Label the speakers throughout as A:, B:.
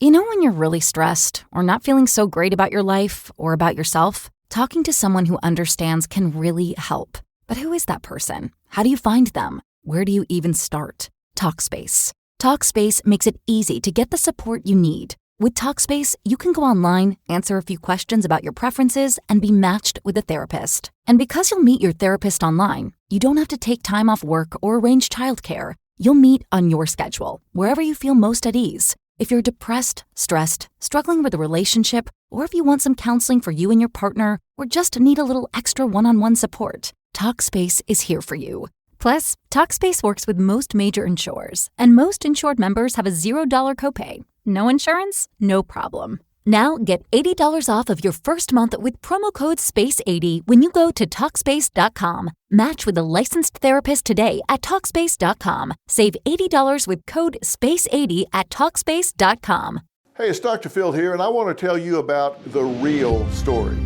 A: You know when you're really stressed or not feeling so great about your life or about yourself? Talking to someone who understands can really help. But who is that person? How do you find them? Where do you even start? Talkspace. Talkspace makes it easy to get the support you need. With Talkspace, you can go online, answer a few questions about your preferences, and be matched with a therapist. And because you'll meet your therapist online, you don't have to take time off work or arrange childcare. You'll meet on your schedule, wherever you feel most at ease. If you're depressed, stressed, struggling with a relationship, or if you want some counseling for you and your partner, or just need a little extra one-on-one support, Talkspace is here for you. Plus, Talkspace works with most major insurers, and most insured members have a $0 copay. No insurance? No problem. Now get $80 off of your first month with promo code SPACE80 when you go to Talkspace.com. Match with a licensed therapist today at Talkspace.com. Save $80 with code SPACE80 at Talkspace.com.
B: Hey, it's Dr. Phil here, and I want to tell you about The Real Story.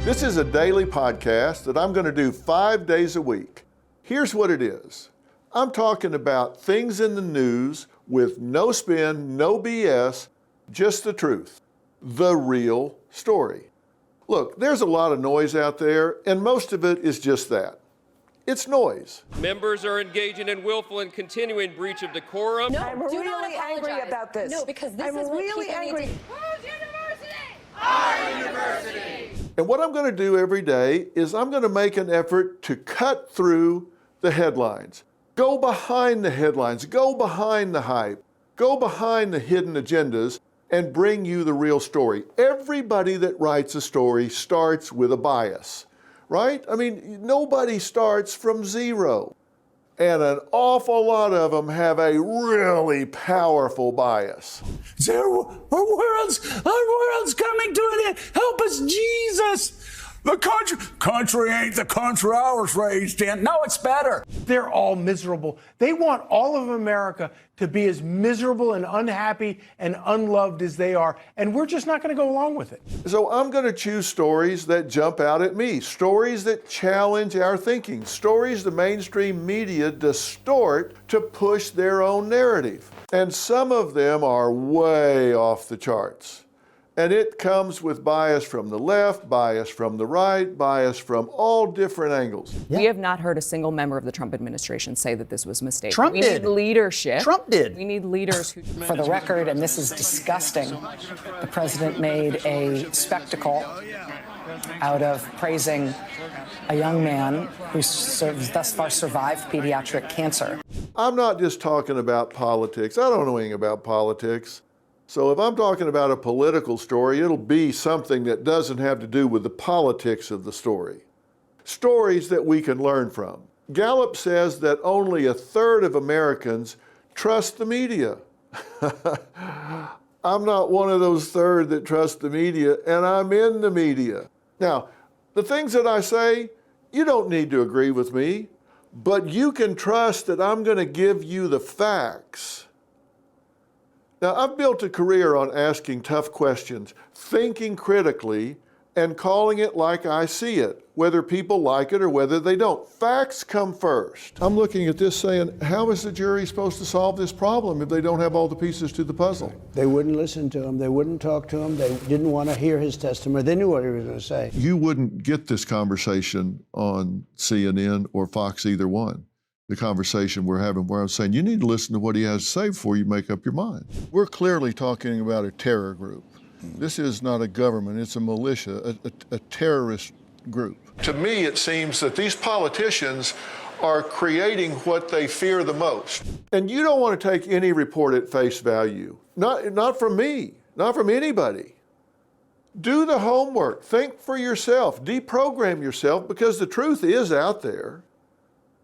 B: This is a daily podcast that I'm going to do 5 days a week. Here's what it is. I'm talking about things in the news with no spin, no BS, just the truth. The real story. Look, there's a lot of noise out there, and most of it is just that. It's noise.
C: Members are engaging in willful and continuing breach of decorum.
D: No,
E: I'm really angry about this.
D: No, because this is what
E: really
D: people
E: angry.
D: need to...
F: Whose university? Our university!
B: And what I'm going to do every day is I'm going to make an effort to cut through the headlines. Go behind the headlines, go behind the hype, go behind the hidden agendas, and bring you the real story. Everybody that writes a story starts with a bias, right? I mean, nobody starts from zero. And an awful lot of them have a really powerful bias.
G: Our world's coming to an end. Help us, Jesus. The country ain't the country I was raised in. No, it's better.
H: They're all miserable. They want all of America to be as miserable and unhappy and unloved as they are. And we're just not going to go along with it.
B: So I'm going to choose stories that jump out at me, stories that challenge our thinking, stories the mainstream media distort to push their own narrative. And some of them are way off the charts. And it comes with bias from the left, bias from the right, bias from all different angles.
I: We have not heard a single member of the Trump administration say that this was a mistake.
G: Trump
I: we
G: did.
I: Need leadership.
G: Trump did.
I: We need leaders who...
J: For the record, and this is disgusting, the president made a spectacle out of praising a young man who thus far survived pediatric cancer.
B: I'm not just talking about politics. I don't know anything about politics. So if I'm talking about a political story, it'll be something that doesn't have to do with the politics of the story. Stories that we can learn from. Gallup says that only a third of Americans trust the media. I'm not one of those third that trust the media, and I'm in the media. Now, the things that I say, you don't need to agree with me, but you can trust that I'm going to give you the facts. Now, I've built a career on asking tough questions, thinking critically, and calling it like I see it, whether people like it or whether they don't. Facts come first. I'm looking at this saying, how is the jury supposed to solve this problem if they don't have all the pieces to the puzzle?
K: They wouldn't listen to him. They wouldn't talk to him. They didn't want to hear his testimony. They knew what he was going to say.
B: You wouldn't get this conversation on CNN or Fox, either one. The conversation we're having where I'm saying you need to listen to what he has to say before you make up your mind. We're clearly talking about a terror group. This is not a government, it's a militia, a terrorist group. To me, it seems that these politicians are creating what they fear the most. And you don't want to take any report at face value. Not from me, not from anybody. Do the homework, think for yourself, deprogram yourself, because the truth is out there.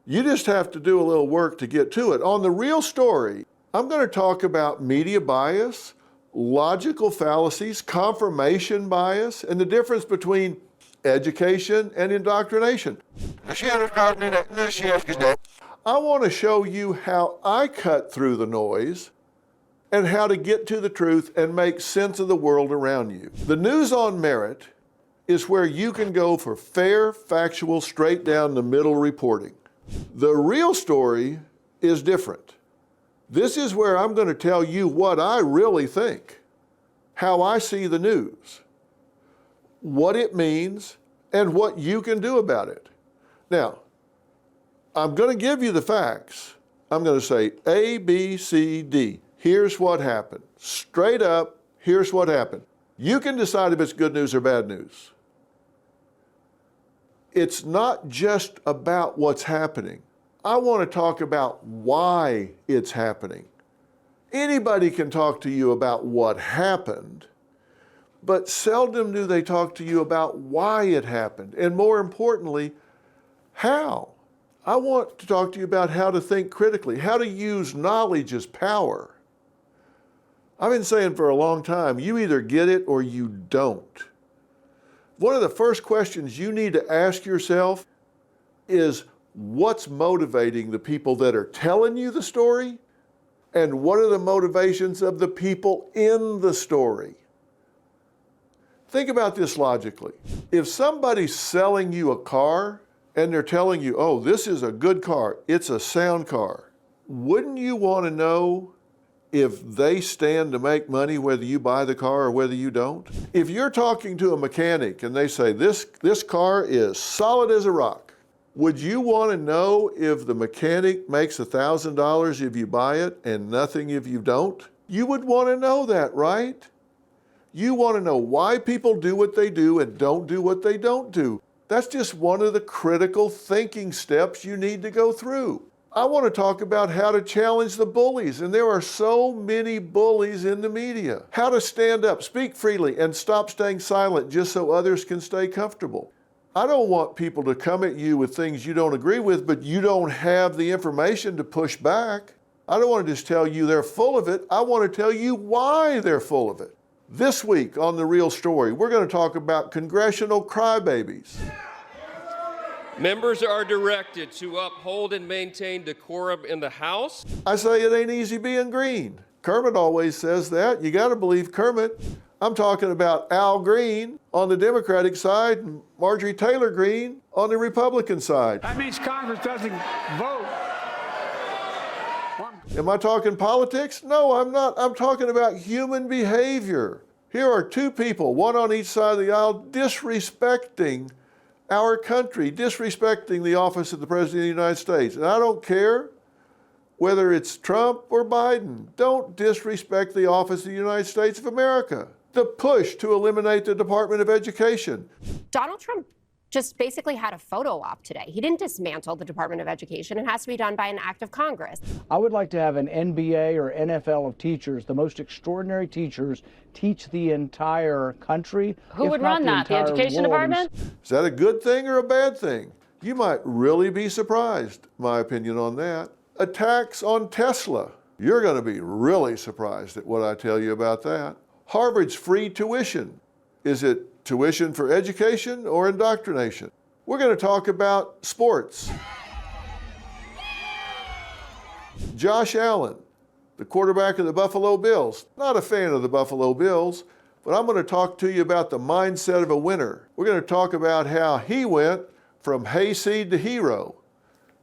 B: You just have to do a little work to get to it. On The Real Story, I'm going to talk about media bias, logical fallacies, confirmation bias, and the difference between education and indoctrination. I want to show you how I cut through the noise and how to get to the truth and make sense of the world around you. The News on Merit is where you can go for fair, factual, straight down the middle reporting. The Real Story is different. This is where I'm going to tell you what I really think. how I see the news, what it means, and what you can do about it. Now, I'm going to give you the facts. I'm going to say A, B, C, D. Here's what happened. Straight up, here's what happened. You can decide if it's good news or bad news. It's not just about what's happening. I want to talk about why it's happening. Anybody can talk to you about what happened, but seldom do they talk to you about why it happened, and more importantly, how. I want to talk to you about how to think critically, how to use knowledge as power. I've been saying for a long time, you either get it or you don't. One of the first questions you need to ask yourself is, what's motivating the people that are telling you the story? And what are the motivations of the people in the story? Think about this logically. If somebody's selling you a car and they're telling you, oh, this is a good car, it's a sound car, wouldn't you want to know if they stand to make money whether you buy the car or whether you don't? If you're talking to a mechanic and they say, this car is solid as a rock, would you want to know if the mechanic makes $1,000 if you buy it and nothing if you don't? You would want to know that, right? You want to know why people do what they do and don't do what they don't do. That's just one of the critical thinking steps you need to go through. I want to talk about how to challenge the bullies, and there are so many bullies in the media. How to stand up, speak freely, and stop staying silent just so others can stay comfortable. I don't want people to come at you with things you don't agree with, but you don't have the information to push back. I don't want to just tell you they're full of it. I want to tell you why they're full of it. This week on The Real Story, we're going to talk about congressional crybabies.
C: Members are directed to uphold and maintain decorum in the House.
B: I say it ain't easy being green. Kermit always says that. You got to believe Kermit. I'm talking about Al Green on the Democratic side and Marjorie Taylor Greene on the Republican side.
G: That means Congress doesn't vote.
B: Am I talking politics? No, I'm not. I'm talking about human behavior. Here are two people, one on each side of the aisle, disrespecting our country, disrespecting the office of the President of the United States. And I don't care whether it's Trump or Biden. Don't disrespect the office of the United States of America. The push to eliminate the Department of Education.
D: Donald Trump just basically had a photo op today. He didn't dismantle the Department of Education. It has to be done by an act of Congress.
K: I would like to have an NBA or NFL of teachers, the most extraordinary teachers, teach the entire country.
F: Who would run that? The Education Department?
B: Is that a good thing or a bad thing? You might really be surprised, my opinion on that. Attacks on Tesla. You're going to be really surprised at what I tell you about that. Harvard's free tuition. Is it tuition for education or indoctrination? We're going to talk about sports. Josh Allen, the quarterback of the Buffalo Bills. Not a fan of the Buffalo Bills, but I'm going to talk to you about the mindset of a winner. We're going to talk about how he went from hayseed to hero.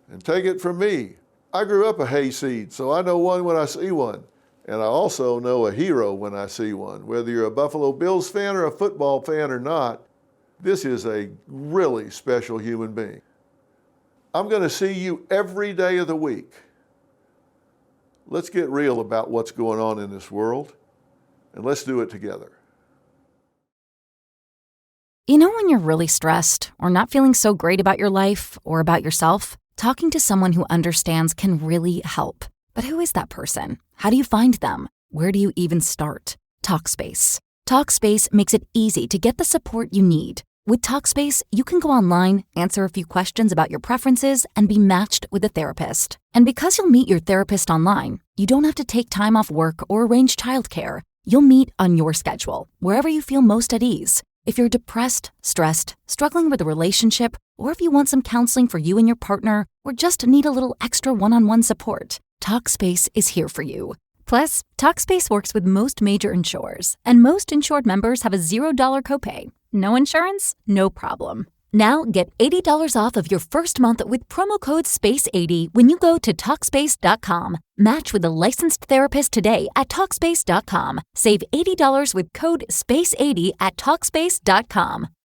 B: And take it from me, I grew up a hayseed, so I know one when I see one. And I also know a hero when I see one. Whether you're a Buffalo Bills fan or a football fan or not, this is a really special human being. I'm going to see you every day of the week. Let's get real about what's going on in this world, and let's do it together.
A: You know when you're really stressed or not feeling so great about your life or about yourself? Talking to someone who understands can really help. But who is that person? How do you find them? Where do you even start? Talkspace. Talkspace makes it easy to get the support you need. With Talkspace, you can go online, answer a few questions about your preferences, and be matched with a therapist. And because you'll meet your therapist online, you don't have to take time off work or arrange childcare. You'll meet on your schedule, wherever you feel most at ease. If you're depressed, stressed, struggling with a relationship, or if you want some counseling for you and your partner, or just need a little extra one-on-one support, Talkspace is here for you. Plus, Talkspace works with most major insurers, and most insured members have a $0 copay. No insurance? No problem. Now get $80 off of your first month with promo code SPACE80 when you go to TalkSpace.com. Match with a licensed therapist today at TalkSpace.com. Save $80 with code SPACE80 at TalkSpace.com.